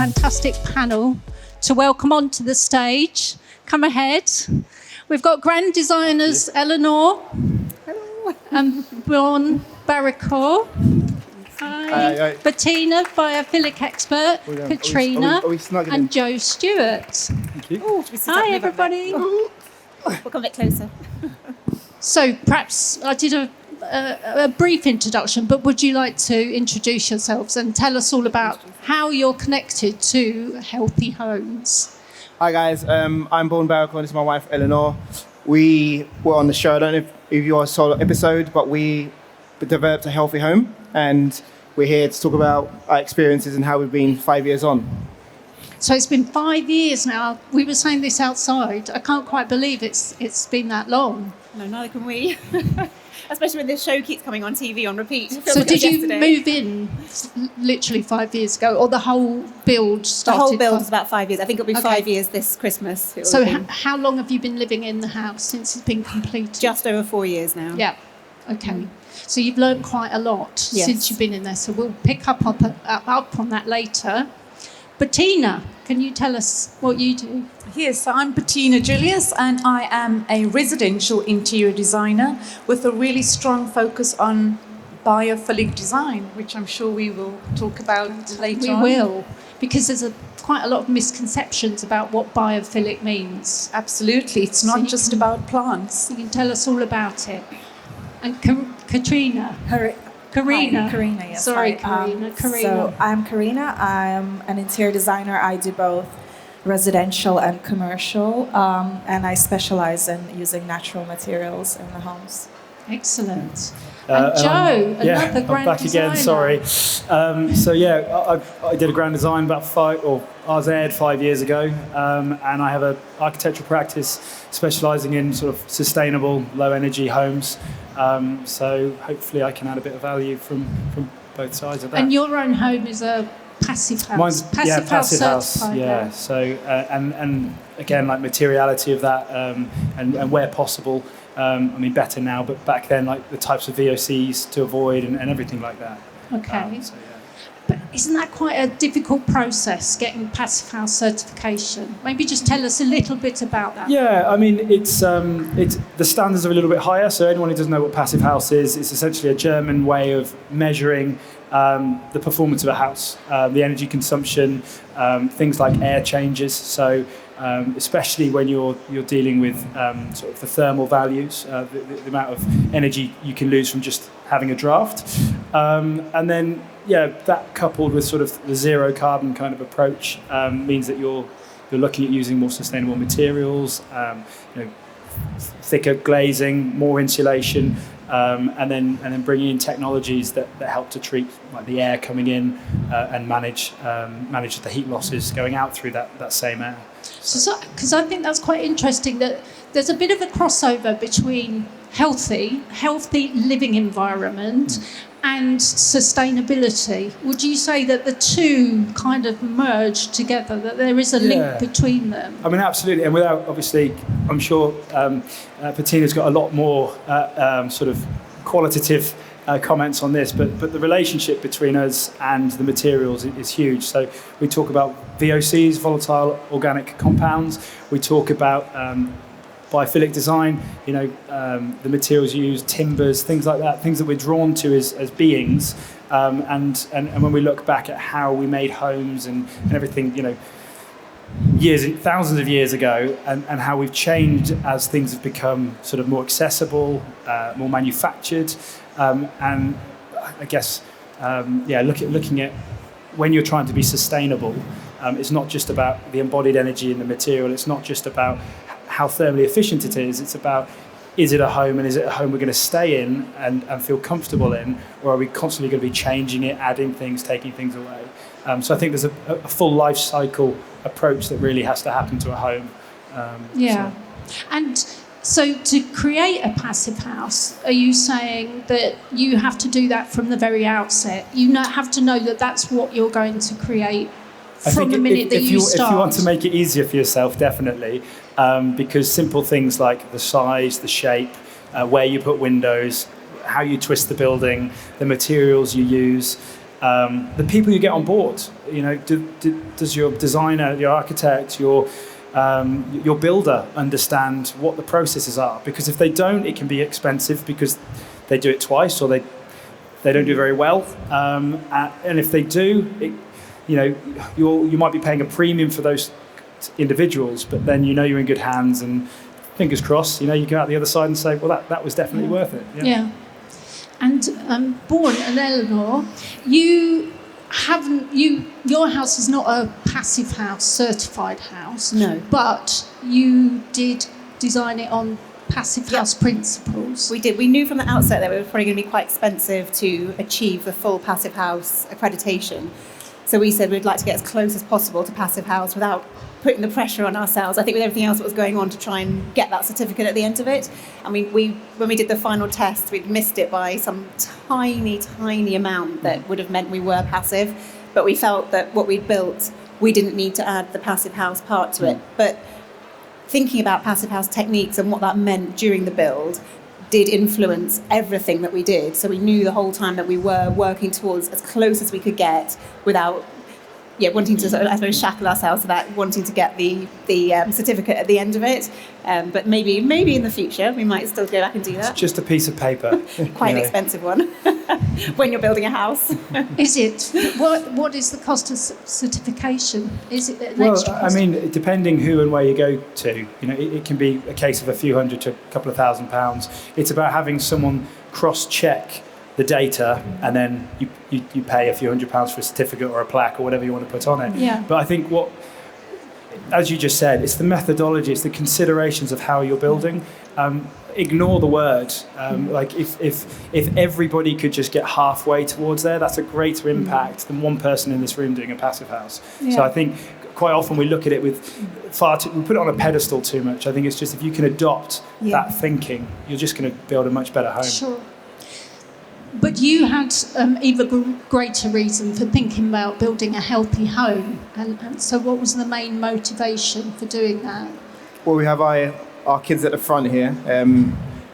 fantastic panel to welcome onto the stage. Come ahead. We've got grand designers Eleanor and Bjorn Barricourt. Hi. Bettina, biophilic expert, Katrina, and Joe Stewart. Thank you. Ooh, hi, everybody. We'll come a bit closer. So perhaps I did a brief introduction, but would you like to introduce yourselves and tell us all about how you're connected to healthy homes? Hi guys, I'm Bjorn Barricourt, this is my wife Eleanor. We were on the show, I don't know if you all saw the episode, but we developed a healthy home and we're here to talk about our experiences and how we've been 5 years on. So it's been 5 years now. We were saying this outside. I can't quite believe it's been that long. No, neither can we. Especially when this show keeps coming on TV on repeat. So did you move in literally 5 years ago, or the whole build started? The whole build is about 5 years. I think it'll be 5 years this Christmas. So how long have you been living in the house since it's been completed? Just over 4 years now. Yeah. Okay. So you've learned quite a lot since you've been in there. So we'll pick up on that later. Bettina, can you tell us what you do? Yes, I'm Bettina Julius and I am a residential interior designer with a really strong focus on biophilic design, which I'm sure we will talk about later on. We will, because there's quite a lot of misconceptions about what biophilic means. Absolutely, it's not just about plants. You can tell us all about it. And Katrina. Karina. Hi, Karina, yes. Sorry, Hi. Karina. So I'm Karina. I'm an interior designer. I do both residential and commercial, and I specialize in using natural materials in the homes. Excellent. And Joe, another grand I'm back designer. again, sorry. I did a grand design I was aired 5 years ago, and I have an architectural practice specialising in sort of sustainable, low-energy homes. So hopefully I can add a bit of value from both sides of that. And your own home is a passive house? Mine's, passive house. Certified, yeah. So, and again, like materiality of that, and where possible, better now, but back then, like the types of VOCs to avoid and everything like that. Okay. But isn't that quite a difficult process, getting passive house certification? Maybe just tell us a little bit about that. Yeah, it's the standards are a little bit higher. So anyone who doesn't know what passive house is, it's essentially a German way of measuring the performance of a house, the energy consumption, things like air changes. So especially when you're dealing with sort of the thermal values, the amount of energy you can lose from just having a draft, and then that coupled with sort of the zero carbon kind of approach means that you're looking at using more sustainable materials, thicker glazing, more insulation, and then bringing in technologies that help to treat like the air coming in and manage the heat losses going out through that same air. So, because I think that's quite interesting that there's a bit of a crossover between healthy living environment and sustainability. Would you say that the two kind of merge together, that there is a link between them? Absolutely. And without, obviously, I'm sure Bettina's got a lot more sort of qualitative comments on this, but the relationship between us and the materials is huge. So we talk about VOCs, volatile organic compounds. We talk about biophilic design, the materials used, timbers, things like that, things that we're drawn to as beings. And when we look back at how we made homes and everything, thousands of years ago, and how we've changed as things have become sort of more accessible, more manufactured, and I guess, looking at when you're trying to be sustainable, it's not just about the embodied energy in the material. It's not just about how thermally efficient it is. It's about, is it a home, and is it a home we're going to stay in and feel comfortable in, or are we constantly going to be changing it, adding things, taking things away? So I think there's a full life cycle approach that really has to happen to a home. And so to create a passive house, are you saying that you have to do that from the very outset? You have to know that that's what you're going to create from the minute that you start? If you want to make it easier for yourself, definitely. Because simple things like the size, the shape, where you put windows, how you twist the building, the materials you use, the people you get on board. You know, does your designer, your architect, your builder understand what the processes are? Because if they don't, it can be expensive because they do it twice or they don't do it very well. And if they do, you might be paying a premium for those individuals, but then you're in good hands, and fingers crossed, you go out the other side and say, well, that was definitely worth it. Yeah. And Bourne and Eleanor, your house is not a passive house, certified house. No. But you did design it on passive house principles. We did. We knew from the outset that it was probably going to be quite expensive to achieve the full passive house accreditation. So we said we'd like to get as close as possible to passive house without putting the pressure on ourselves. I think with everything else that was going on, to try and get that certificate at the end of it. I mean, when we did the final test, we'd missed it by some tiny amount that would have meant we were passive. But we felt that what we'd built, we didn't need to add the passive house part to it. But thinking about passive house techniques and what that meant during the build did influence everything that we did. So we knew the whole time that we were working towards as close as we could get without wanting to sort of, I suppose, shackle ourselves to that, wanting to get the certificate at the end of it. But maybe in the future we might still go back and do that. It's just a piece of paper. Quite an expensive one when you're building a house. Is it? What is the cost of certification? Is it an Well, extra I cost? mean, depending who and where you go to, it can be a case of a few hundred to a couple of £1,000s. It's about having someone cross-check the data, and then you pay a few £100s for a certificate or a plaque or whatever you want to put on it. Yeah. But I think as you just said, it's the methodology, it's the considerations of how you're building. Ignore the word. Like if everybody could just get halfway towards there, that's a greater impact than one person in this room doing a passive house. Yeah. So I think quite often we look at it with we put it on a pedestal too much. I think it's just, if you can adopt that thinking, you're just going to build a much better home. Sure. But you had even greater reason for thinking about building a healthy home. And so what was the main motivation for doing that? Well, we have our kids at the front here.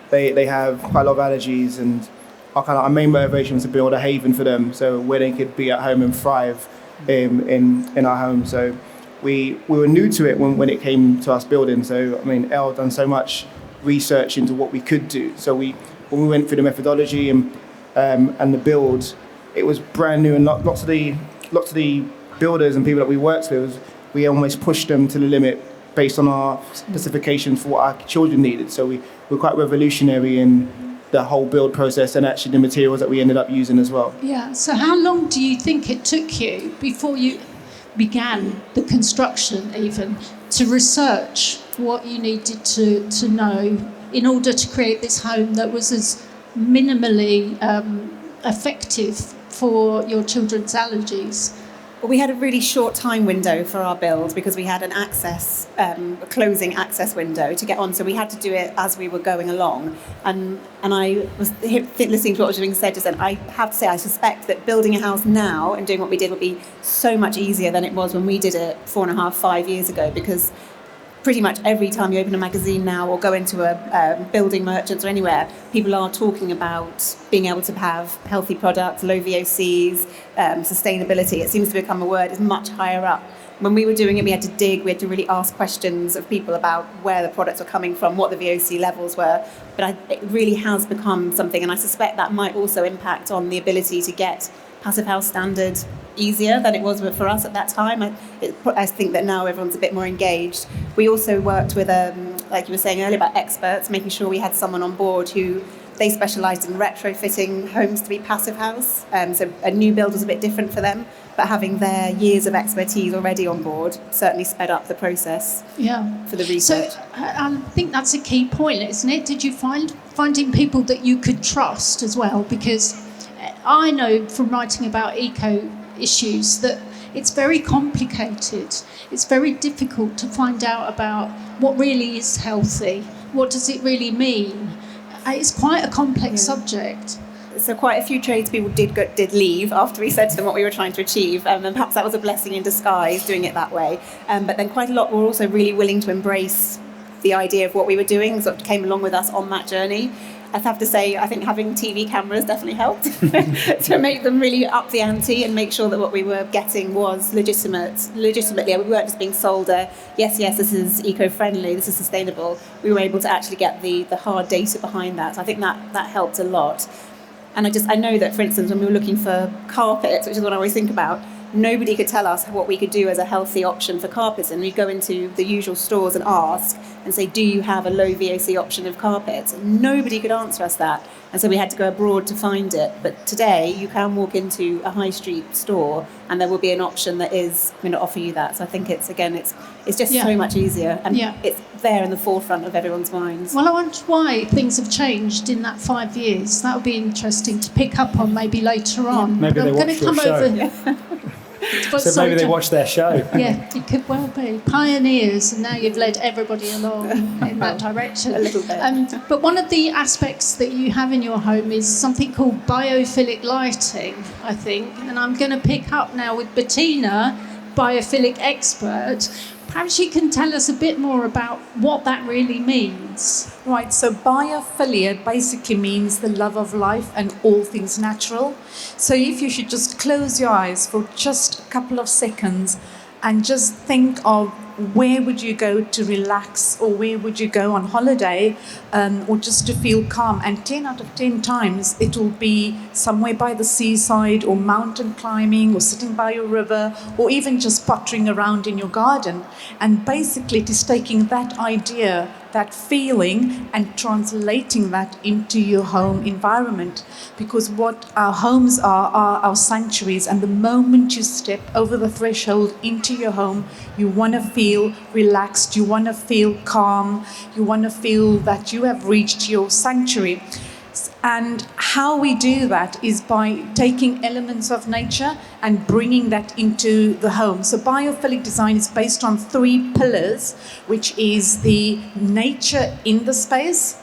They have quite a lot of allergies, and our main motivation was to build a haven for them, so where they could be at home and thrive in our home. So we were new to it when it came to us building. So, I mean, Elle done so much research into what we could do. So when we went through the methodology and the build, it was brand new, and lots of the builders and people that we worked with, we almost pushed them to the limit based on our specifications for what our children needed. So we were quite revolutionary in the whole build process and actually the materials that we ended up using as well. Yeah, so how long do you think it took you before you began the construction even to research what you needed to know in order to create this home that was as minimally effective for your children's allergies? Well, we had a really short time window for our build because we had a closing access window to get on. So we had to do it as we were going along. And I was listening to what was being said just then. I have to say, I suspect that building a house now and doing what we did would be so much easier than it was when we did it 4.5, 5 years ago, because pretty much every time you open a magazine now or go into a building merchants or anywhere, people are talking about being able to have healthy products, low VOCs, sustainability. It seems to become a word is much higher up. When we were doing it, we had to dig, we had to really ask questions of people about where the products were coming from, what the VOC levels were. But it really has become something, and I suspect that might also impact on the ability to get passive house standard easier than it was for us at that time. I think that now everyone's a bit more engaged. We also worked with, like you were saying earlier, about experts, making sure we had someone on board who they specialised in retrofitting homes to be passive house. So a new build was a bit different for them, but having their years of expertise already on board certainly sped up the process for the research. So I think that's a key point, isn't it? Did you finding people that you could trust as well? Because I know from writing about eco issues that it's very complicated. It's very difficult to find out about what really is healthy. What does it really mean? It's quite a complex subject. So quite a few tradespeople did leave after we said to them what we were trying to achieve, and perhaps that was a blessing in disguise, doing it that way. But then quite a lot were also really willing to embrace the idea of what we were doing, sort of came along with us on that journey. I'd have to say, I think having TV cameras definitely helped to make them really up the ante and make sure that what we were getting was legitimately. We weren't just being sold yes, this is eco-friendly, this is sustainable. We were able to actually get the hard data behind that. So I think that helped a lot. And I know that, for instance, when we were looking for carpets, which is what I always think about, nobody could tell us what we could do as a healthy option for carpets. And we'd go into the usual stores and ask and say, do you have a low VOC option of carpets? And nobody could answer us that. And so we had to go abroad to find it. But today you can walk into a high street store and there will be an option that is going to offer you that. So I think it's just so much easier. And it's there in the forefront of everyone's minds. Well, I wonder why things have changed in that 5 years. That would be interesting to pick up on maybe later on. Maybe they watched your show. So maybe they watched their show. Yeah, it could well be. Pioneers, and now you've led everybody along in that direction. A little bit. But one of the aspects that you have in your home is something called biophilic lighting, I think. And I'm going to pick up now with Bettina, biophilic expert. Perhaps you can tell us a bit more about what that really means. Right, so biophilia basically means the love of life and all things natural. So if you should just close your eyes for just a couple of seconds and just think of where would you go to relax, or where would you go on holiday, or just to feel calm. And 10 out of 10 times it will be somewhere by the seaside, or mountain climbing, or sitting by a river, or even just pottering around in your garden. And basically it is taking that idea, that feeling, and translating that into your home environment. Because what our homes are our sanctuaries, and the moment you step over the threshold into your home, you want to feel relaxed, you want to feel calm, you want to feel that you have reached your sanctuary. And how we do that is by taking elements of nature and bringing that into the home. So biophilic design is based on 3 pillars, which is the nature in the space,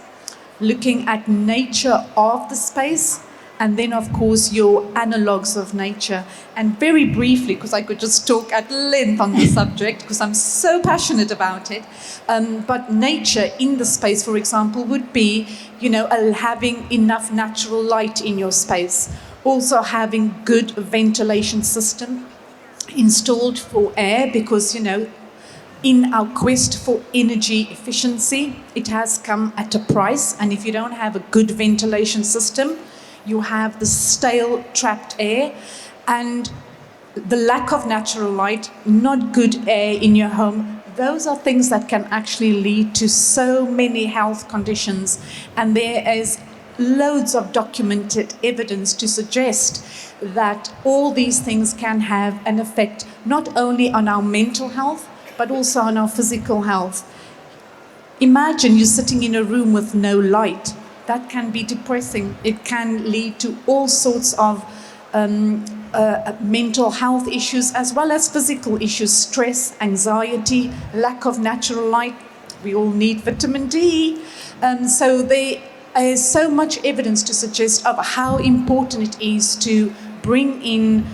looking at nature of the space, and then, of course, your analogues of nature. And very briefly, because I could just talk at length on the subject, because I'm so passionate about it, but nature in the space, for example, would be, having enough natural light in your space. Also having good ventilation system installed for air, because, in our quest for energy efficiency, it has come at a price. And if you don't have a good ventilation system, you have the stale, trapped air, and the lack of natural light, not good air in your home. Those are things that can actually lead to so many health conditions. And there is loads of documented evidence to suggest that all these things can have an effect not only on our mental health, but also on our physical health. Imagine you're sitting in a room with no light. That can be depressing. It can lead to all sorts of mental health issues, as well as physical issues, stress, anxiety, lack of natural light. We all need vitamin D. So there is so much evidence to suggest of how important it is to bring in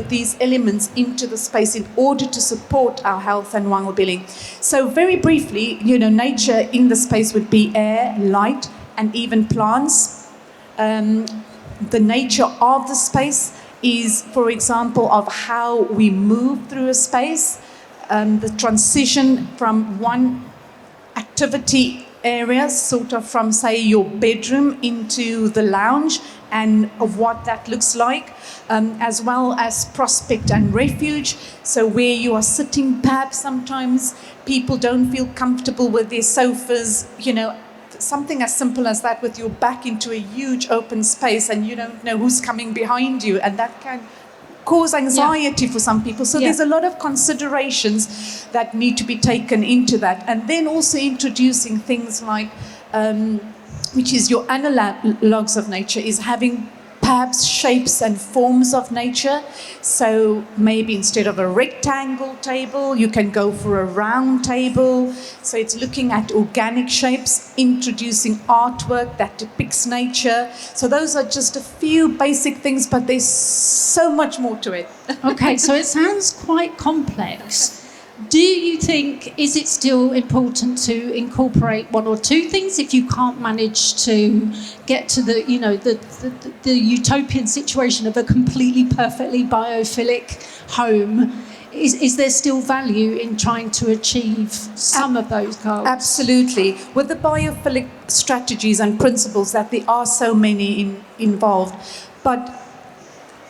these elements into the space in order to support our health and well-being. So very briefly, nature in the space would be air, light, and even plants. The nature of the space is, for example, of how we move through a space, the transition from one activity area, sort of from, say, your bedroom into the lounge, and of what that looks like, as well as prospect and refuge. So where you are sitting, perhaps sometimes people don't feel comfortable with their sofas, something as simple as that, with your back into a huge open space and you don't know who's coming behind you, and that can cause anxiety for some people. So there's a lot of considerations that need to be taken into that. And then also introducing things like, which is your analogues of nature, is having perhaps shapes and forms of nature. So maybe instead of a rectangle table, you can go for a round table. So it's looking at organic shapes, introducing artwork that depicts nature. So those are just a few basic things, but there's so much more to it. Okay, so it sounds quite complex. Do you think, is it still important to incorporate one or two things if you can't manage to get to the, you know, the utopian situation of a completely perfectly biophilic home? Is there still value in trying to achieve some of those goals? Absolutely. With the biophilic strategies and principles that there are so many involved, but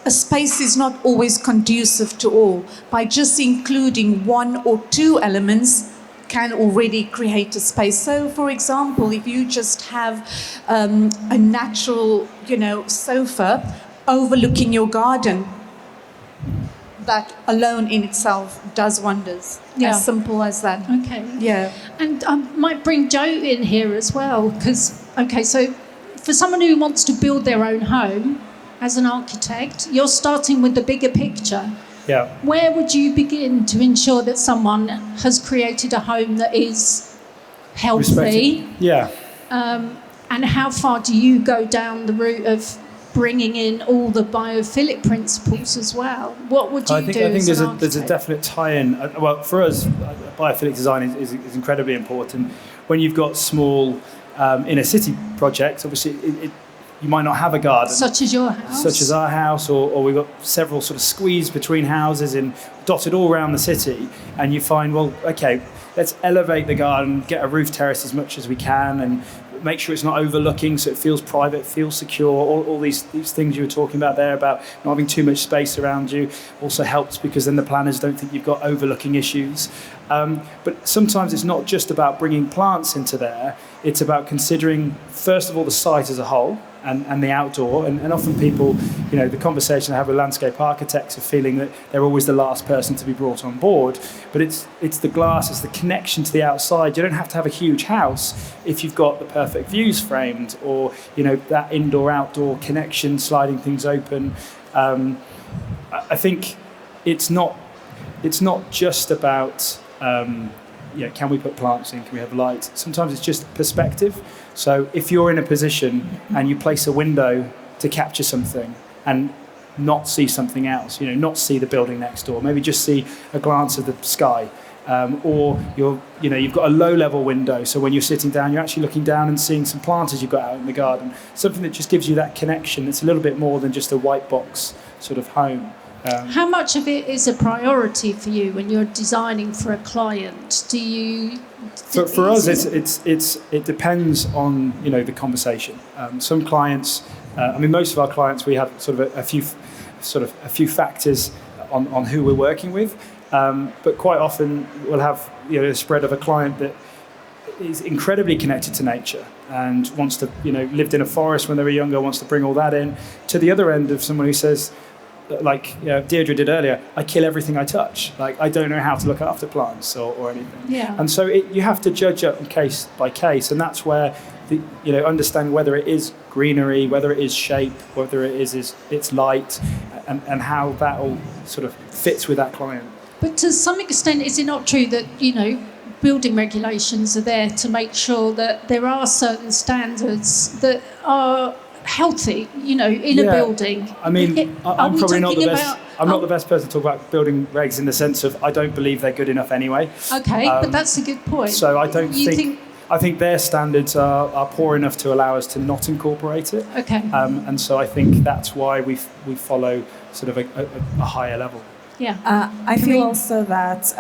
a space is not always conducive to all. By just including one or two elements can already create a space. So, for example, if you just have a natural, you know, sofa overlooking your garden, that alone in itself does wonders. Yeah. As simple as that. Okay. Yeah. And I might bring Joe in here as well, because, okay, so for someone who wants to build their own home, as an architect, you're starting with the bigger picture. Yeah. Where would you begin to ensure that someone has created a home that is healthy? Yeah. And how far do you go down the route of bringing in all the biophilic principles as well? What would you do? I think as an there's a architect? definite tie-in. Well, for us, biophilic design is incredibly important. When you've got small inner city projects, obviously you might not have a garden. Such as your house? Such as our house, or we've got several sort of squeezed between houses and dotted all around the city, and you find, well, okay, let's elevate the garden, get a roof terrace as much as we can, and make sure it's not overlooking so it feels private, feels secure. All these things you were talking about there about not having too much space around you also helps, because then the planners don't think you've got overlooking issues. But sometimes it's not just about bringing plants into there, it's about considering, first of all, the site as a whole, and the outdoor, and often people, you know, the conversation I have with landscape architects are feeling that they're always the last person to be brought on board, but it's the glass, it's the connection to the outside. You don't have to have a huge house if you've got the perfect views framed, or, you know, that indoor-outdoor connection, sliding things open. I think it's not just about, you know, can we put plants in, can we have light? Sometimes it's just perspective. So if you're in a position and you place a window to capture something and not see something else, you know, not see the building next door, maybe just see a glance of the sky, or you've got a low-level window, so when you're sitting down, you're actually looking down and seeing some planters you've got out in the garden. Something that just gives you that connection. It's a little bit more than just a white box sort of home. How much of it is a priority for you when you're designing for a client? Do you? For us, it depends on, you know, the conversation. Some clients, most of our clients, we have sort of a few factors on who we're working with, but quite often we'll have, you know, a spread of a client that is incredibly connected to nature and wants to, you know, lived in a forest when they were younger, wants to bring all that in, to the other end of someone who says, like, you know, Deirdre did earlier, I kill everything I touch. Like, I don't know how to look after plants or anything. Yeah. And so you have to judge it case by case, and that's where understanding whether it is greenery, whether it is shape, whether it is it's light, and how that all sort of fits with that client. But to some extent, is it not true that, you know, building regulations are there to make sure that there are certain standards that are healthy, you know, in a building? I mean, I'm probably not the best. I'm not the best person to talk about building regs in the sense of I don't believe they're good enough anyway. Okay, but that's a good point. So I don't think. I think their standards are poor enough to allow us to not incorporate it. Okay. And so I think that's why we follow sort of a higher level. Yeah. I feel also that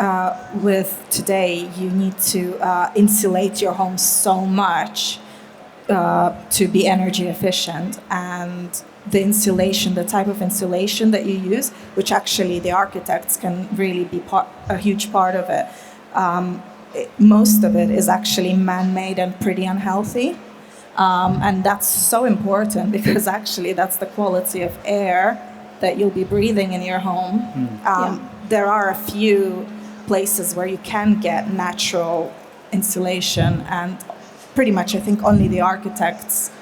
with today you need to insulate your home so much to be energy efficient, and the insulation, the type of insulation that you use, which actually the architects can really be a huge part of it. Most of it is actually man-made and pretty unhealthy, and that's so important because actually that's the quality of air that you'll be breathing in your home. There are a few places where you can get natural insulation, and pretty much I think only the architects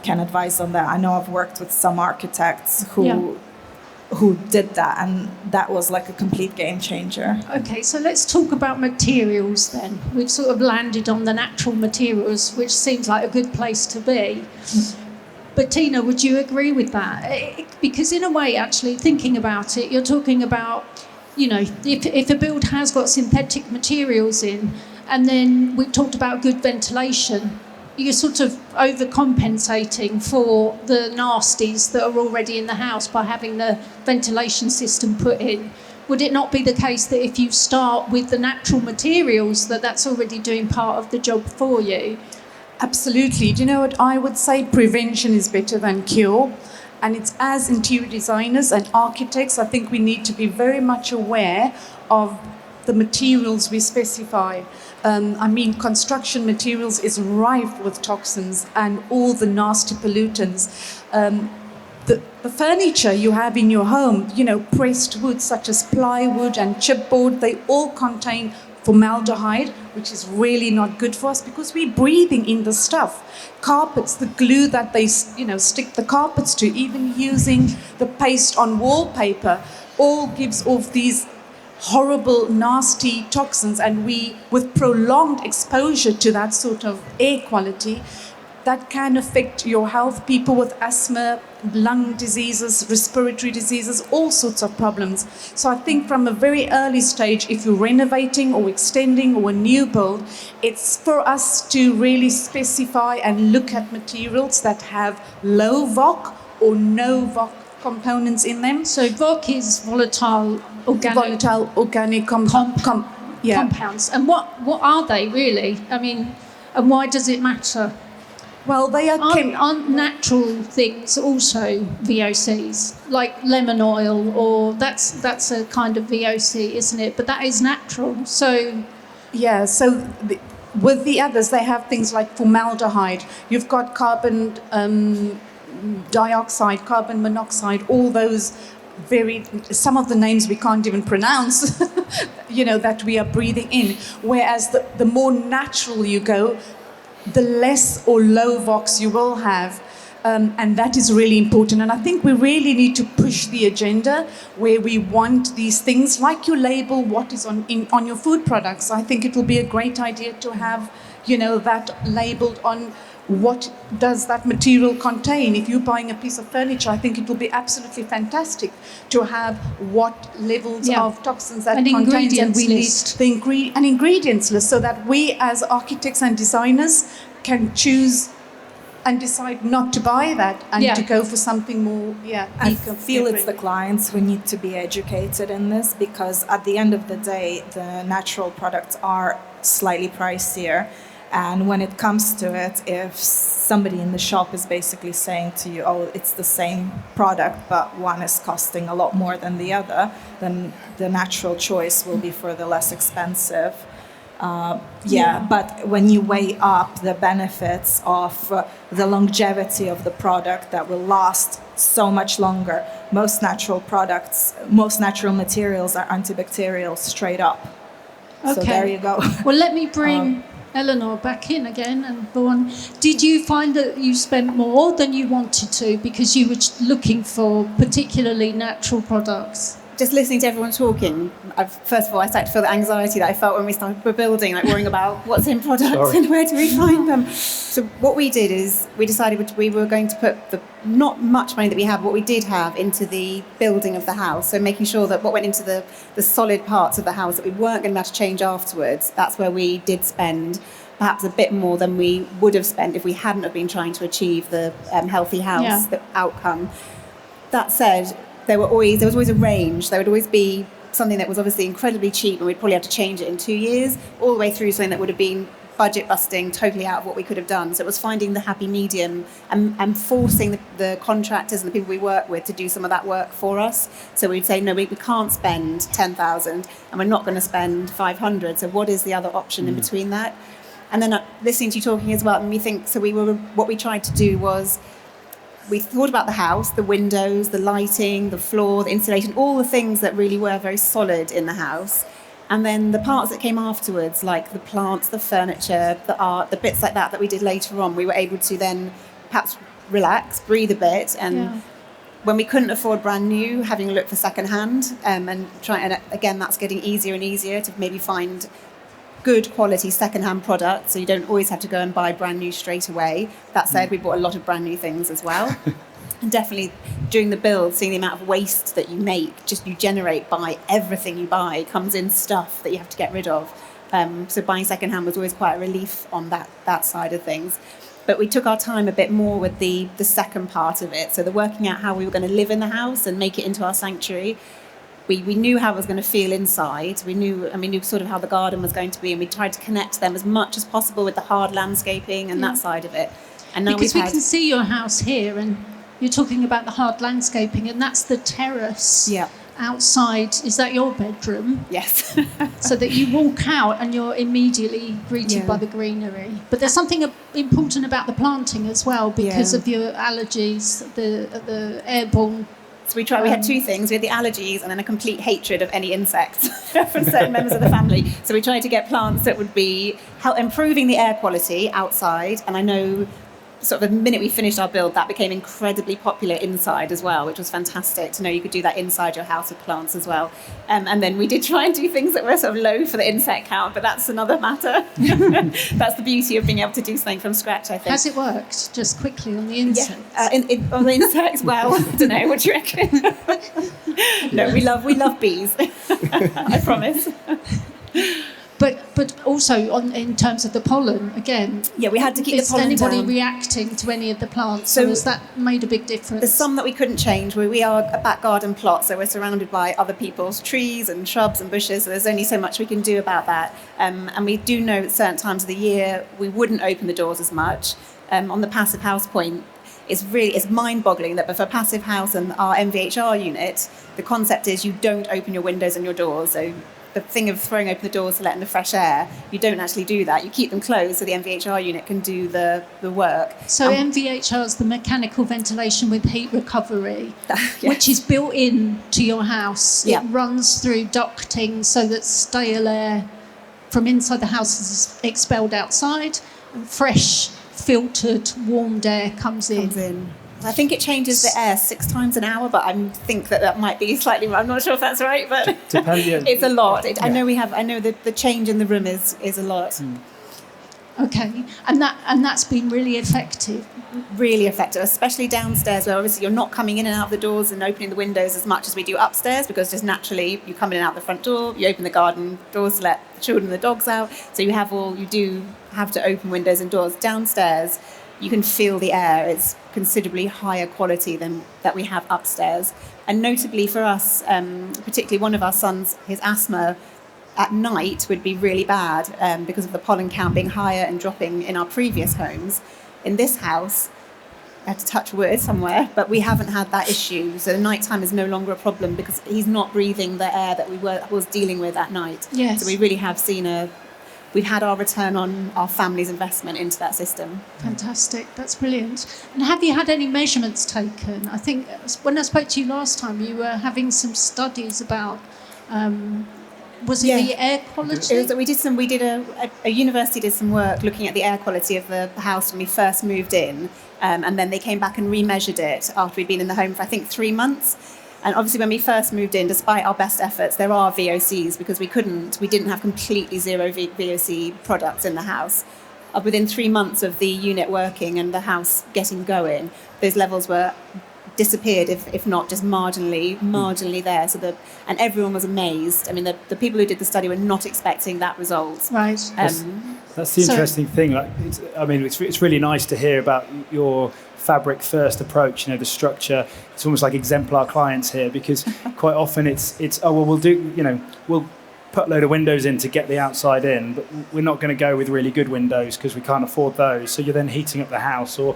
can advise on that. I know I've worked with some architects who did that, and that was like a complete game changer. Okay, so let's talk about materials then. We've sort of landed on the natural materials, which seems like a good place to be. But Tina, would you agree with that? Because in a way, actually, thinking about it, you're talking about you know, if a build has got synthetic materials in, and then we talked about good ventilation, you're sort of overcompensating for the nasties that are already in the house by having the ventilation system put in. Would it not be the case that if you start with the natural materials, that's already doing part of the job for you? Absolutely. Do you know what? I would say prevention is better than cure. And it's, as interior designers and architects, I think we need to be very much aware of the materials we specify. Construction materials is rife with toxins and all the nasty pollutants. The furniture you have in your home, you know, pressed wood such as plywood and chipboard, they all contain formaldehyde, which is really not good for us because we're breathing in the stuff. Carpets, the glue that they, stick the carpets to, even using the paste on wallpaper, all gives off these horrible, nasty toxins. And with prolonged exposure to that sort of air quality, that can affect your health. People with asthma, lung diseases, respiratory diseases, all sorts of problems. So I think from a very early stage, if you're renovating or extending or a new build, it's for us to really specify and look at materials that have low VOC or no VOC components in them. So VOC is volatile organic compounds. And what are they really? I mean, and why does it matter? Well, they aren't natural things also VOCs, like lemon oil, or that's a kind of VOC, isn't it? But that is natural. So yeah. So with the others, they have things like formaldehyde. You've got carbon dioxide, carbon monoxide, all those some of the names we can't even pronounce, that we are breathing in. Whereas the more natural you go, the less or low VOCs you will have. And that is really important. And I think we really need to push the agenda where we want these things, like you label what is on your food products. I think it will be a great idea to have, that labeled on what does that material contain. If you're buying a piece of furniture, I think it will be absolutely fantastic to have what levels of toxins that contains, and we list the ingredients list, so that we as architects and designers can choose and decide not to buy that and to go for something more I feel it's the clients who need to be educated in this, because at the end of the day, the natural products are slightly pricier. And when it comes to it, if somebody in the shop is basically saying to you, oh, it's the same product, but one is costing a lot more than the other, then the natural choice will be for the less expensive. But when you weigh up the benefits of the longevity of the product that will last so much longer, most natural materials are antibacterial straight up. Okay. So there you go. Well, let me bring Eleanor back in again and go on. Did you find that you spent more than you wanted to because you were looking for particularly natural products? Just listening to everyone talking, first of all, I started to feel the anxiety that I felt when we started building, like worrying about what's in products and where do we find them. So what we did is we decided we were going to put the not much money that we have, what we did have, into the building of the house. So making sure that what went into the solid parts of the house that we weren't going to have to change afterwards, that's where we did spend perhaps a bit more than we would have spent if we hadn't have been trying to achieve the healthy house the outcome. That said, there was always a range. There would always be something that was obviously incredibly cheap and we'd probably have to change it in 2 years, all the way through something that would have been budget busting, totally out of what we could have done. So it was finding the happy medium and forcing the contractors and the people we work with to do some of that work for us. So we'd say, no, we can't spend 10,000 and we're not going to spend 500. So what is the other option in between that? And then listening to you talking as well, and we think, what we tried to do was, we thought about the house, the windows, the lighting, the floor, the insulation, all the things that really were very solid in the house. And then the parts that came afterwards, like the plants, the furniture, the art, the bits like that we did later on, we were able to then perhaps relax, breathe a bit. And when we couldn't afford brand new, having a look for secondhand and try. And again, that's getting easier and easier to maybe find good quality secondhand products, so you don't always have to go and buy brand new straight away. That said, we bought a lot of brand new things as well. And definitely during the build, seeing the amount of waste that you generate by everything you buy comes in stuff that you have to get rid of. So buying secondhand was always quite a relief on that side of things. But we took our time a bit more with the second part of it. So the working out how we were going to live in the house and make it into our sanctuary. We knew how it was going to feel inside. We knew sort of how the garden was going to be, and we tried to connect them as much as possible with the hard landscaping and that side of it. And now because we can see your house here, and you're talking about the hard landscaping, and that's the terrace. Yeah. Outside, is that your bedroom? Yes. So that you walk out and you're immediately greeted by the greenery. But there's something important about the planting as well, because of your allergies, the airborne. So we had two things. We had the allergies and then a complete hatred of any insects from certain members of the family. So we tried to get plants that would be improving the air quality outside. And I know sort of the minute we finished our build, that became incredibly popular inside as well, which was fantastic to know you could do that inside your house with plants as well. And then we did try and do things that were sort of low for the insect count, but that's another matter. That's the beauty of being able to do something from scratch, I think. Has it worked? Just quickly on the insects? On the insects, well, I don't know, what do you reckon? No, we love bees. I promise. But also in terms of the pollen, again. Yeah, we had to keep the pollen down. Is anybody down. reacting to any of the plants? So has that made a big difference? There's some that we couldn't change. We are a back garden plot, so we're surrounded by other people's trees and shrubs and bushes, so there's only so much we can do about that. And we do know at certain times of the year we wouldn't open the doors as much. On the passive house point, it's mind-boggling that for a passive house and our MVHR unit, the concept is you don't open your windows and your doors. So the thing of throwing open the doors to let in the fresh air, you don't actually do that. You keep them closed so the MVHR unit can do the work. So MVHR is the mechanical ventilation with heat recovery, which is built in to your house. It runs through ducting so that stale air from inside the house is expelled outside, and fresh, filtered, warmed air comes in. I think it changes the air 6 times an hour, but I think that might be slightly. I'm not sure if that's right, but it's a lot. I know that the change in the room is a lot. Okay, and that's been really effective. Really effective, especially downstairs, where obviously you're not coming in and out of the doors and opening the windows as much as we do upstairs, because just naturally you come in and out the front door, you open the garden doors to let the children and the dogs out. So you do have to open windows and doors. Downstairs, you can feel the air. It's considerably higher quality than that we have upstairs. And notably for us, particularly one of our sons, his asthma at night would be really bad because of the pollen count being higher and dropping in our previous homes. In this house, I had to touch wood somewhere, but we haven't had that issue. So the nighttime is no longer a problem because he's not breathing the air that we was dealing with at night. Yes. So we really have seen we've had our return on our family's investment into that system. Fantastic, that's brilliant. And have you had any measurements taken? I think when I spoke to you last time, you were having some studies about, was it the air quality? A university did some work looking at the air quality of the house when we first moved in, and then they came back and remeasured it after we'd been in the home for I think 3 months. And obviously when we first moved in, despite our best efforts, there are VOCs because we didn't have completely zero VOC products in the house. Within 3 months of the unit working and the house getting going, those levels were disappeared, if not just marginally there. And everyone was amazed. I mean, the people who did the study were not expecting that result. Right. That's the interesting thing. It's really nice to hear about your fabric first approach, the structure. It's almost like exemplar clients here, because quite often we'll put a load of windows in to get the outside in, but we're not going to go with really good windows because we can't afford those. So you're then heating up the house, or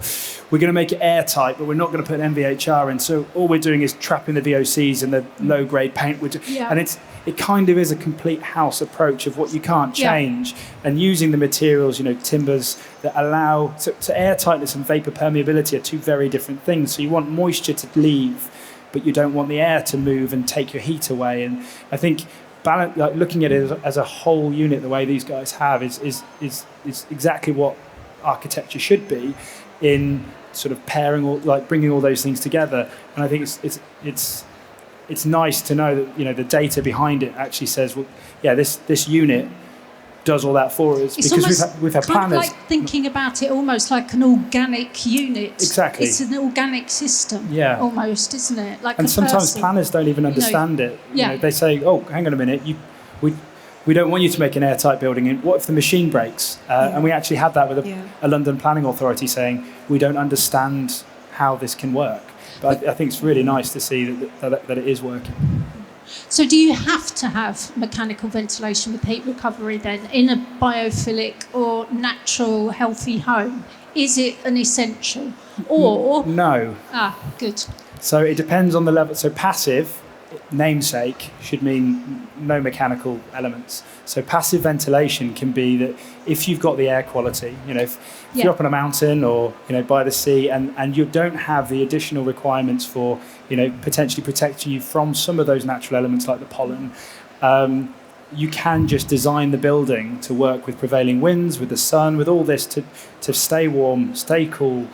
we're going to make it airtight, but we're not going to put an MVHR in. So all we're doing is trapping the VOCs and the low grade paint. And it kind of is a complete house approach of what you can't change, and using the materials, timbers that allow so air tightness and vapor permeability are two very different things. So you want moisture to leave, but you don't want the air to move and take your heat away. And I think looking at it as a whole unit, the way these guys have, is exactly what architecture should be, in sort of pairing bringing all those things together. And I think it's nice to know that the data behind it actually says, well, this unit does all that for us, It's because almost we've had kind of planners. like thinking about it almost like an organic unit. Exactly. It's an organic system, Yeah. almost, isn't it? Like And a sometimes person. planners don't even understand it. You yeah. know, they say, "Oh, hang on a minute, we don't want you to make an airtight building. And what if the machine breaks?" And we actually had that with a London planning authority saying, "We don't understand how this can work." But I think it's really nice to see that it is working. So do you have to have mechanical ventilation with heat recovery then in a biophilic or natural healthy home? Is it an essential? Or No. Good. So it depends on the level. So passive, namesake, should mean no mechanical elements. So passive ventilation can be that if you've got the air quality, if you're up on a mountain or by the sea, and you don't have the additional requirements for potentially protecting you from some of those natural elements like the pollen, you can just design the building to work with prevailing winds, with the sun, with all this to stay warm, stay cool,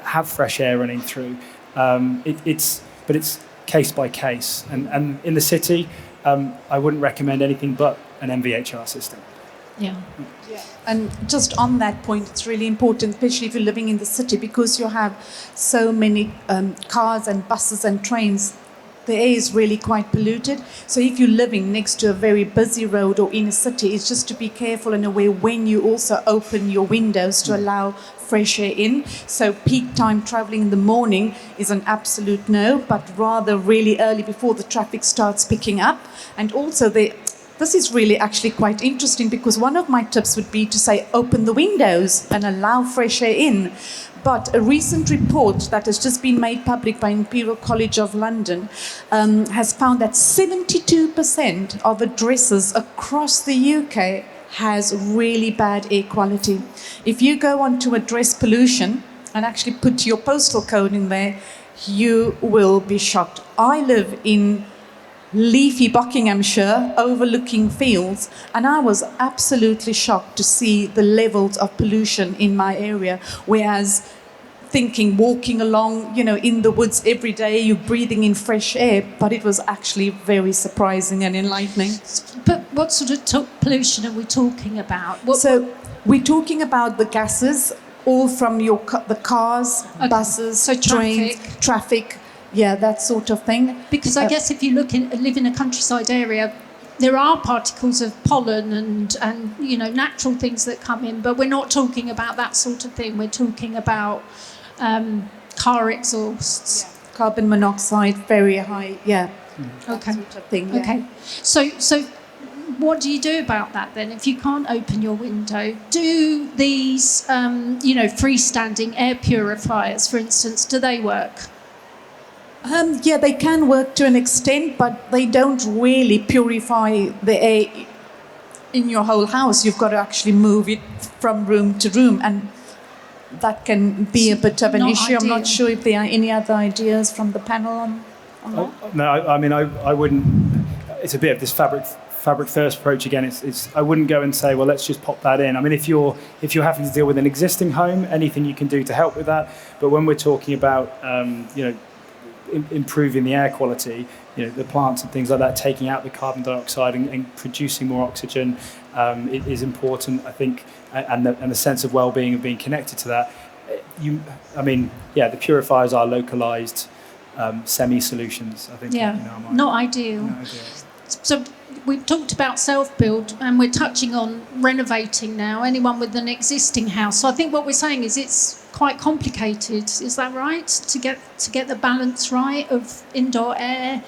have fresh air running through. But it's case by case, and in the city, I wouldn't recommend anything but an MVHR system. Yeah. And just on that point, it's really important, especially if you're living in the city, because you have so many cars and buses and trains. The air is really quite polluted. So if you're living next to a very busy road or in a city, it's just to be careful and aware when you also open your windows to allow fresh air in. So peak time traveling in the morning is an absolute no, but rather really early before the traffic starts picking up. And also this is really actually quite interesting, because one of my tips would be to say open the windows and allow fresh air in. But a recent report that has just been made public by Imperial College of London has found that 72% of addresses across the UK has really bad air quality. If you go on to address pollution and actually put your postal code in there, you will be shocked. I live in leafy Buckinghamshire overlooking fields, and I was absolutely shocked to see the levels of pollution in my area, whereas walking along in the woods every day, you're breathing in fresh air, but it was actually very surprising and enlightening. But what sort of pollution are we talking about? So we're talking about the gases, all from the cars, buses, so trains, traffic. Yeah, that sort of thing. Because I guess if you live in a countryside area, there are particles of pollen and natural things that come in, but we're not talking about that sort of thing. We're talking about car exhausts. Carbon monoxide, very high, Okay. Sort of thing, yeah. Okay. So what do you do about that then? If you can't open your window, do these freestanding air purifiers, for instance, do they work? They can work to an extent, but they don't really purify the air in your whole house. You've got to actually move it from room to room, and that can be a bit of an issue. Ideal. I'm not sure if there are any other ideas from the panel on that. No, I wouldn't. It's a bit of this fabric first approach again. It's I wouldn't go and say, well, let's just pop that in. I mean, if you're having to deal with an existing home, anything you can do to help with that. But when we're talking about improving the air quality, the plants and things like that, taking out the carbon dioxide and producing more oxygen, it is important, I think, and the sense of well-being of being connected to that. The purifiers are localized semi-solutions, I think. Not ideal. So we've talked about self-build, and we're touching on renovating now, anyone with an existing house. So I think what we're saying is it's quite complicated, is that right? To get the balance right of indoor air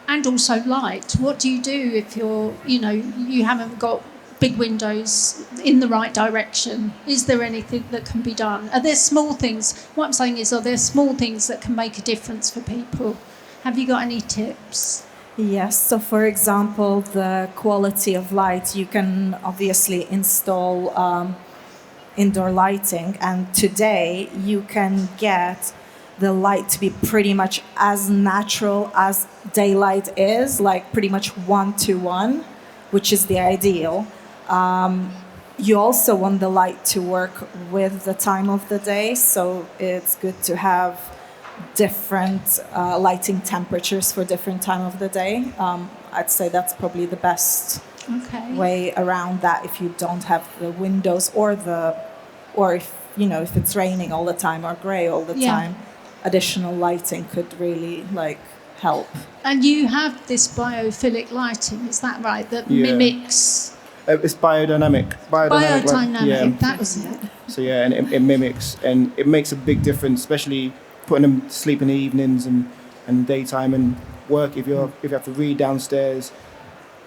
and also light. What do you do if you haven't got big windows in the right direction? Is there anything that can be done? Are there small things? What I'm saying is, are there small things that can make a difference for people? Have you got any tips? Yes, so for example, the quality of light, you can obviously install indoor lighting, and today you can get the light to be pretty much as natural as daylight is, like pretty much 1-to-1, which is the ideal. You also want the light to work with the time of the day, so it's good to have different lighting temperatures for different time of the day. I'd say that's probably the best Okay. way around that if you don't have the windows or if if it's raining all the time or grey all the Yeah. time, additional lighting could really help. And you have this biophilic lighting, is that right? That Yeah. mimics It's biodynamic. biodynamic. Yeah. That was it. So yeah, and it mimics, and it makes a big difference, especially putting them to sleep in the evenings and daytime and work. If you have to read downstairs,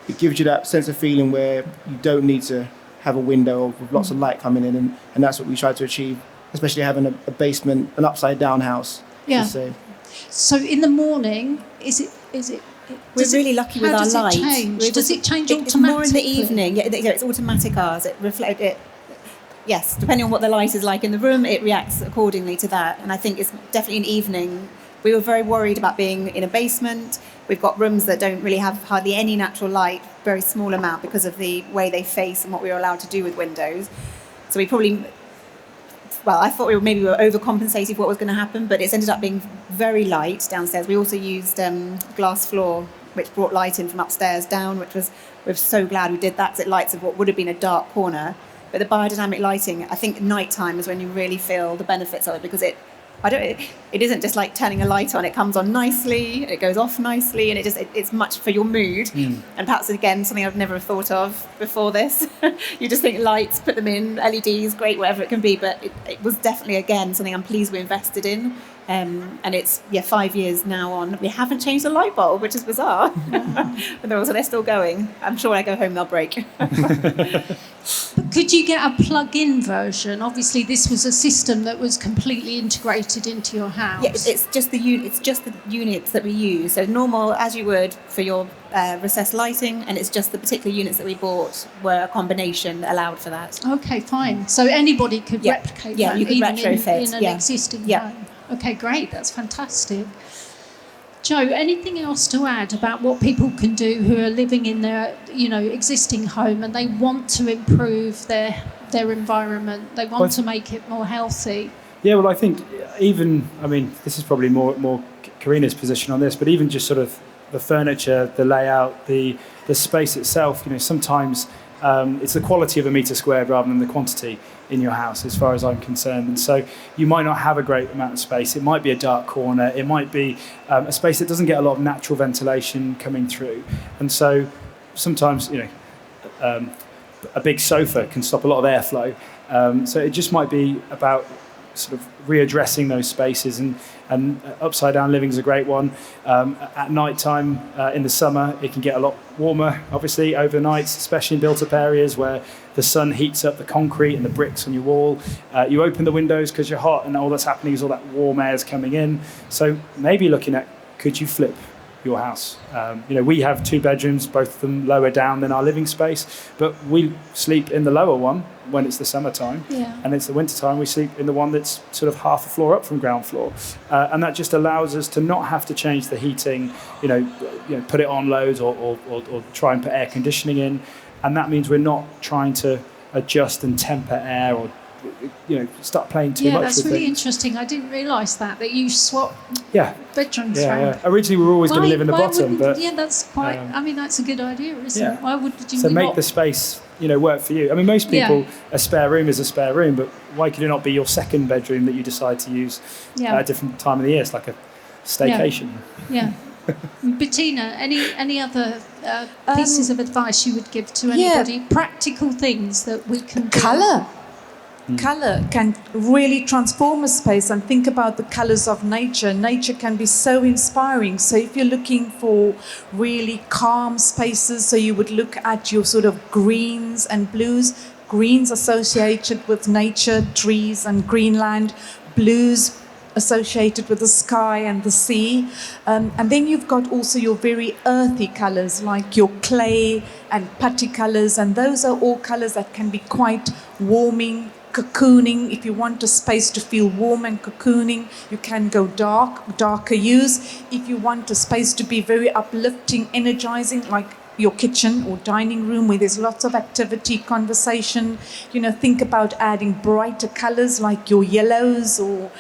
it gives you that sense of feeling where you don't need to have a window with lots of light coming in, and that's what we try to achieve, especially having a basement, an upside down house. Yeah. To say. So in the morning, is it? We're really lucky with our light. Does it change It's automatically? more in the evening. Yeah, it's automatic ours. It reflect it. Yes, depending on what the light is like in the room, it reacts accordingly to that. And I think it's definitely an evening. We were very worried about being in a basement. We've got rooms that don't really have hardly any natural light, very small amount because of the way they face and what we were allowed to do with windows. So we probably, I thought we were overcompensating for what was going to happen, but it's ended up being very light downstairs. We also used glass floor, which brought light in from upstairs down, we're so glad we did that because it lights up what would have been a dark corner. But the biodynamic lighting, I think nighttime is when you really feel the benefits of it, because it isn't just like turning a light on. It comes on nicely, it goes off nicely, and it's much for your mood. And perhaps again something I've never thought of before this. You just think lights, put them in, LEDs, great, whatever it can be. But it was definitely again something I'm pleased we invested in. And it's 5 years now on. We haven't changed the light bulb, which is bizarre. But they're still going. I'm sure when I go home they'll break. But could you get a plug-in version? Obviously, this was a system that was completely integrated into your house. Yeah, it's just the units that we use. So normal, as you would for your recessed lighting, and it's just the particular units that we bought were a combination that allowed for that. Okay, fine. So anybody could replicate that, you could even retrofit, in an existing home. Okay, great. That's fantastic. Joe, anything else to add about what people can do who are living in their, existing home and they want to improve their environment? They want to make it more healthy. Yeah, well, I think this is probably more Karina's position on this, but even just sort of the furniture, the layout, the space itself, sometimes it's the quality of a metre squared rather than the quantity in your house, as far as I'm concerned. And so you might not have a great amount of space. It might be a dark corner. It might be a space that doesn't get a lot of natural ventilation coming through. And so sometimes, a big sofa can stop a lot of airflow. So it just might be about sort of readdressing those spaces, and upside down living is a great one. At night time in the summer, it can get a lot warmer, obviously, overnight, especially in built up areas where the sun heats up the concrete and the bricks on your wall. You open the windows because you're hot, and all that's happening is all that warm air is coming in. So maybe looking at, could you flip your house? We have 2 bedrooms, both of them lower down than our living space, but we sleep in the lower one when it's the summertime, and it's the winter time we sleep in the one that's sort of half a floor up from ground floor, and that just allows us to not have to change the heating, put it on loads or try and put air conditioning in, and that means we're not trying to adjust and temper air or start playing too much. Yeah, that's really things. Interesting. I didn't realise that you swap bedrooms around. Yeah. Originally, we were always going to live in the bottom, but that's quite. That's a good idea, isn't it? Why would you? So make the space, work for you. I mean, most people, a spare room is a spare room, but why could it not be your second bedroom that you decide to use at a different time of the year? It's like a staycation. Yeah. Bettina, any other pieces of advice you would give to anybody? Practical things that we can do. Colour can really transform a space, and think about the colours of nature. Nature can be so inspiring. So if you're looking for really calm spaces, so you would look at your sort of greens and blues. Greens associated with nature, trees and greenland. Blues associated with the sky and the sea. And then you've got also your very earthy colours, like your clay and putty colours. And those are all colours that can be quite warming, cocooning. If you want a space to feel warm and cocooning, you can go darker hues. If you want a space to be very uplifting, energizing, like your kitchen or dining room where there's lots of activity, conversation, think about adding brighter colors like your yellows or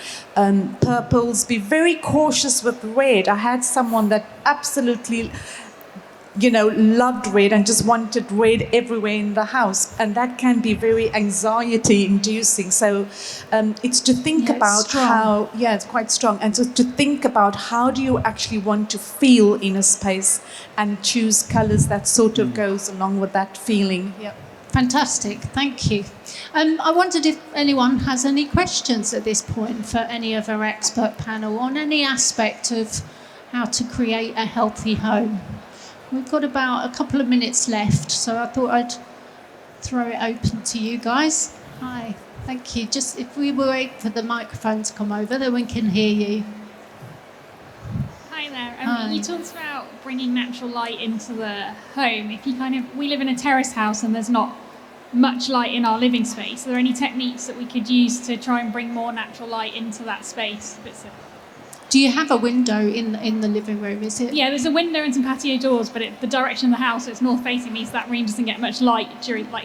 purples. Be very cautious with red. I had someone that absolutely loved red and just wanted red everywhere in the house, and that can be very anxiety inducing. So it's to think about how, it's quite strong, and so to think about how do you actually want to feel in a space and choose colours that sort of goes along with that feeling. Yeah. Fantastic, thank you. I wondered if anyone has any questions at this point for any of our expert panel on any aspect of how to create a healthy home. We've got about a couple of minutes left, so I thought I'd throw it open to you guys. Hi, thank you. Just if we wait for the microphone to come over, then we can hear you. Hi there. You talked about bringing natural light into the home. If you we live in a terrace house and there's not much light in our living space, are there any techniques that we could use to try and bring more natural light into that space? Do you have a window in the living room, is it? Yeah, there's a window and some patio doors, but the direction of the house, it's north facing, means that room doesn't get much light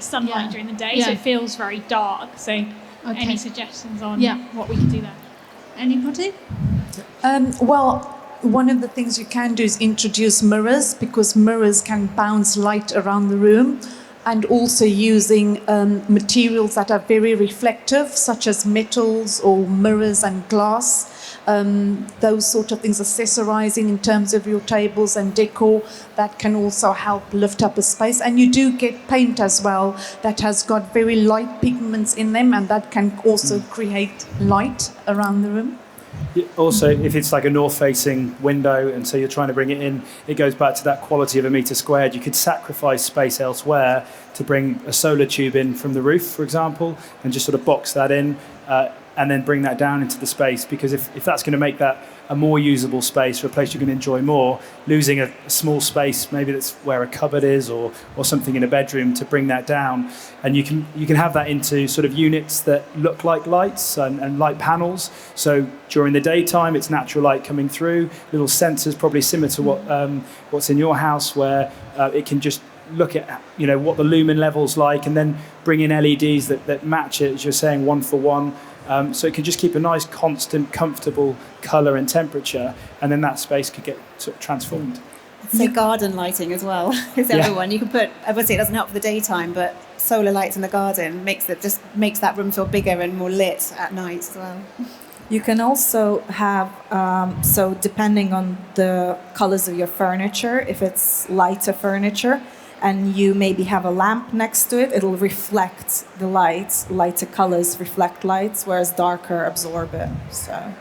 sunlight during the day, so it feels very dark. So any suggestions on what we can do there? Anybody? Well, one of the things you can do is introduce mirrors, because mirrors can bounce light around the room, and also using materials that are very reflective, such as metals or mirrors and glass. Those sort of things, accessorizing in terms of your tables and decor, that can also help lift up a space. And you do get paint as well that has got very light pigments in them, and that can also create light around the room. Also, if it's like a north-facing window and so you're trying to bring it in, it goes back to that quality of a metre squared. You could sacrifice space elsewhere to bring a solar tube in from the roof, for example, and just sort of box that in and then bring that down into the space. Because if that's going to make that a more usable space or a place you can enjoy more, losing a small space, maybe that's where a cupboard is or something in a bedroom, to bring that down. And you can have that into sort of units that look like lights and light panels. So during the daytime, it's natural light coming through, little sensors, probably similar to what's in your house, where it can just look at what the lumen level's like, and then bring in LEDs that match it, as you're saying, one for one. So it can just keep a nice, constant, comfortable colour and temperature, and then that space could get sort of transformed. So garden lighting as well is everyone. You can put, obviously it doesn't help for the daytime, but solar lights in the garden makes that room feel bigger and more lit at night as well. You can also have, so depending on the colours of your furniture, if it's lighter furniture, and you maybe have a lamp next to it, it'll reflect the lights. Lighter colours reflect lights, whereas darker absorb it. So,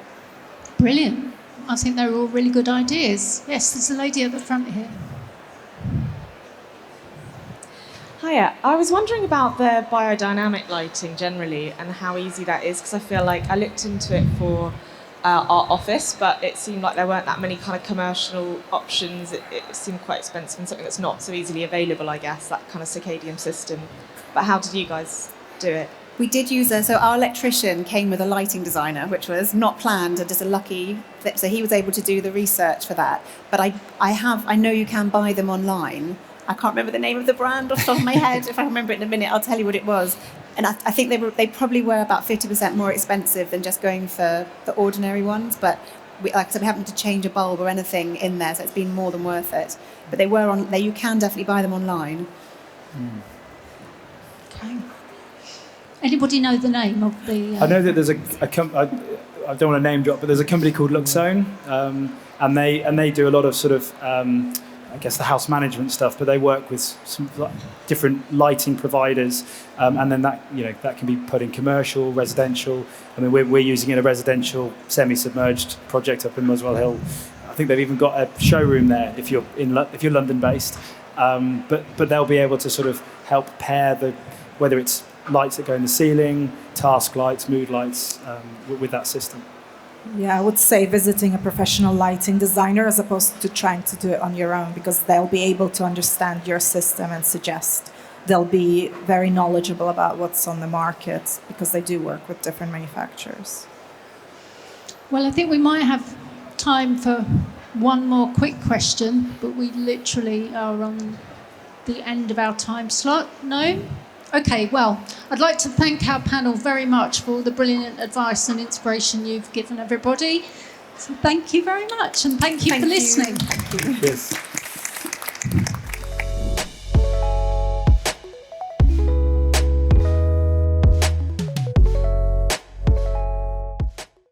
brilliant. I think they're all really good ideas. Yes, there's a lady at the front here. Hiya. I was wondering about the biodynamic lighting generally and how easy that is, because I feel like I looked into it for our office, but it seemed like there weren't that many kind of commercial options. It seemed quite expensive and something that's not so easily available, I guess, that kind of circadian system. But how did you guys do it? We did use so our electrician came with a lighting designer, which was not planned and just a lucky fit. So he was able to do the research for that. But I know you can buy them online. I can't remember the name of the brand off the top of my head. If I remember it in a minute, I'll tell you what it was. And I think they probably were about 50% more expensive than just going for the ordinary ones. But like I said, we haven't to change a bulb or anything in there, so it's been more than worth it. But they were on there. You can definitely buy them online. Okay. Anybody know the name of the? I know that there's a company. I don't want to name drop, but there's a company called Luxone, and they do a lot of sort of. I guess the house management stuff, but they work with some different lighting providers, and then that can be put in commercial, residential. I mean, we're using it in a residential semi-submerged project up in Muswell Hill. I think they've even got a showroom there if you're London based, but they'll be able to sort of help pair whether it's lights that go in the ceiling, task lights, mood lights, with that system. Yeah, I would say visiting a professional lighting designer as opposed to trying to do it on your own, because they'll be able to understand your system and suggest. They'll be very knowledgeable about what's on the market, because they do work with different manufacturers. Well, I think we might have time for one more quick question, but we literally are on the end of our time slot. No? Okay, well, I'd like to thank our panel very much for all the brilliant advice and inspiration you've given everybody. So thank you very much, and thank you for listening. Thank you. Yes.